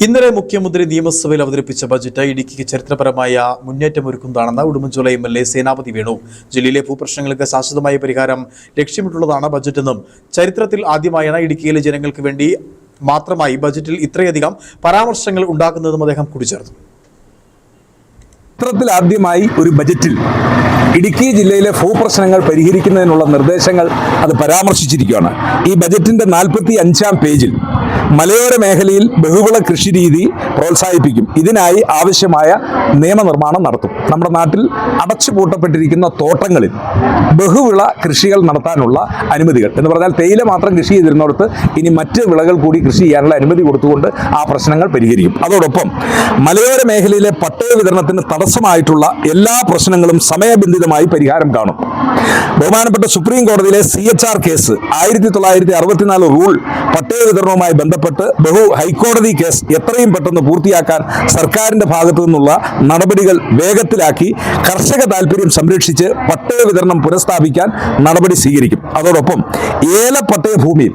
ഇന്നലെ മുഖ്യമന്ത്രി നിയമസഭയിൽ അവതരിപ്പിച്ച ബജറ്റ് ഇടുക്കിക്ക് ചരിത്രപരമായ മുന്നേറ്റമൊരുക്കുന്നതാണെന്ന് ഉടുമ്പൻചോല MLA സേനാപതി വേണു. ജില്ലയിലെ ഭൂപ്രശ്നങ്ങൾക്ക് ശാശ്വതമായ പരിഹാരം ലക്ഷ്യമിട്ടുള്ളതാണ് ബജറ്റെന്നും ചരിത്രത്തിൽ ആദ്യമായാണ് ഇടുക്കിയിലെ ജനങ്ങൾക്ക് വേണ്ടി മാത്രമായി ബജറ്റിൽ ഇത്രയധികം പരാമർശങ്ങൾ ഉണ്ടാക്കുന്നതെന്നും അദ്ദേഹം കൂട്ടിച്ചേർത്തു. ചരിത്രത്തിൽ ആദ്യമായി ഒരു ബജറ്റിൽ ഇടുക്കി ജില്ലയിലെ ഭൂപ്രശ്നങ്ങൾ പരിഹരിക്കുന്നതിനുള്ള നിർദ്ദേശങ്ങൾ അത് പരാമർശിച്ചിരിക്കുകയാണ്. ഈ ബജറ്റിന്റെ 45-ാം പേജിൽ മലയോര മേഖലയിൽ ബഹുവിള കൃഷി രീതി പ്രോത്സാഹിപ്പിക്കും. ഇതിനായി ആവശ്യമായ നിയമനിർമ്മാണം നടത്തും. നമ്മുടെ നാട്ടിൽ അടച്ചുപൂട്ടപ്പെട്ടിരിക്കുന്ന തോട്ടങ്ങളിൽ ബഹുവിള കൃഷികൾ നടത്താനുള്ള അനുമതികൾ എന്ന് പറഞ്ഞാൽ തേയില മാത്രം കൃഷി ചെയ്തിരുന്നിടത്ത് ഇനി മറ്റ് വിളകൾ കൂടി കൃഷി ചെയ്യാനുള്ള അനുമതി കൊടുത്തുകൊണ്ട് ആ പ്രശ്നങ്ങൾ പരിഹരിക്കും. അതോടൊപ്പം മലയോര മേഖലയിലെ പട്ടയ വിതരണത്തിന് തടസ്സമായിട്ടുള്ള എല്ലാ പ്രശ്നങ്ങളും സമയബന്ധിതമായി പരിഹാരം കാണും. ബഹുമാനപ്പെട്ട സുപ്രീം കോടതിയിലെ CHR കേസ് 1964 റൂൾ പട്ടയ വിതരണവുമായി ബന്ധപ്പെട്ട് ഹൈക്കോടതി കേസ് എത്രയും പെട്ടെന്ന് പൂർത്തിയാക്കാൻ സർക്കാരിന്റെ ഭാഗത്തു നിന്നുള്ള നടപടികൾ വേഗത്തിലാക്കി കർഷക താല്പര്യം സംരക്ഷിച്ച് പട്ടയ വിതരണം പുനഃസ്ഥാപിക്കാൻ നടപടി സ്വീകരിക്കും. അതോടൊപ്പം പട്ടയ ഭൂമിയിൽ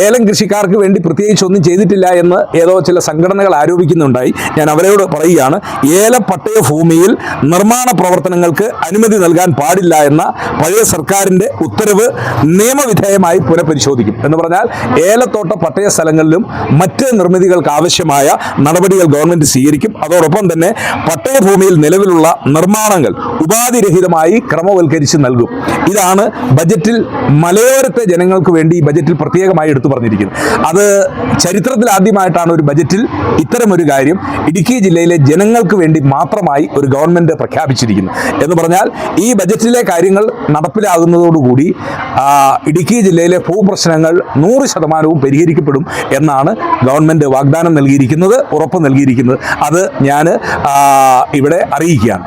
ഏലം കൃഷിക്കാർക്ക് വേണ്ടി പ്രത്യേകിച്ച് ഒന്നും ചെയ്തിട്ടില്ല എന്ന് ഏതോ ചില സംഘടനകൾ ആരോപിക്കുന്നുണ്ടായി. ഞാൻ അവരോട് പറയുകയാണ്, പട്ടയ ഭൂമിയിൽ നിർമ്മാണ പ്രവർത്തനങ്ങൾക്ക് അനുമതി നൽകാൻ പാടില്ല എന്ന പഴയ സർക്കാരിന്റെ ഉത്തരവ് നിയമവിധേയമായി പുനഃപരിശോധിക്കും. എന്ന് പറഞ്ഞാൽ ഏലത്തോട്ട പട്ടയ സ്ഥലങ്ങളിലും മറ്റ് നിർമ്മിതികൾക്ക് ആവശ്യമായ നടപടികൾ ഗവൺമെന്റ് സ്വീകരിക്കും. അതോടൊപ്പം തന്നെ പട്ടയ ഭൂമിയിൽ നിലവിലുള്ള നിർമ്മാണങ്ങൾ ഉപാധിരഹിതമായി ക്രമവൽക്കരിച്ച് നൽകും. ഇതാണ് ബജറ്റിൽ മലയോരത്തെ ജനങ്ങൾക്ക് വേണ്ടി ബജറ്റിൽ പ്രത്യേകമായി എടുത്തു പറഞ്ഞിരിക്കുന്നത്. അത് ചരിത്രത്തിൽ ആദ്യമായിട്ടാണ് ഒരു ബജറ്റിൽ ഇത്തരമൊരു കാര്യം ഇടുക്കി ജില്ലയിലെ ജനങ്ങൾക്ക് വേണ്ടി മാത്രമായി ഒരു ഗവൺമെന്റ് പ്രഖ്യാപിച്ചിരിക്കുന്നത്. എന്ന് പറഞ്ഞാൽ ഈ ബജറ്റിലെ കാര്യങ്ങൾ നടപ്പിലാകുന്നതോടുകൂടി ഇടുക്കി ജില്ലയിലെ ഭൂപ്രശ്നങ്ങൾ 100% പരിഹരിക്കപ്പെടും എന്നാണ് ഗവൺമെന്റ് വാഗ്ദാനം നൽകിയിരിക്കുന്നത്, ഉറപ്പ് നൽകിയിരിക്കുന്നത്. അത് ഞാൻ ഇവിടെ അറിയിക്കുകയാണ്.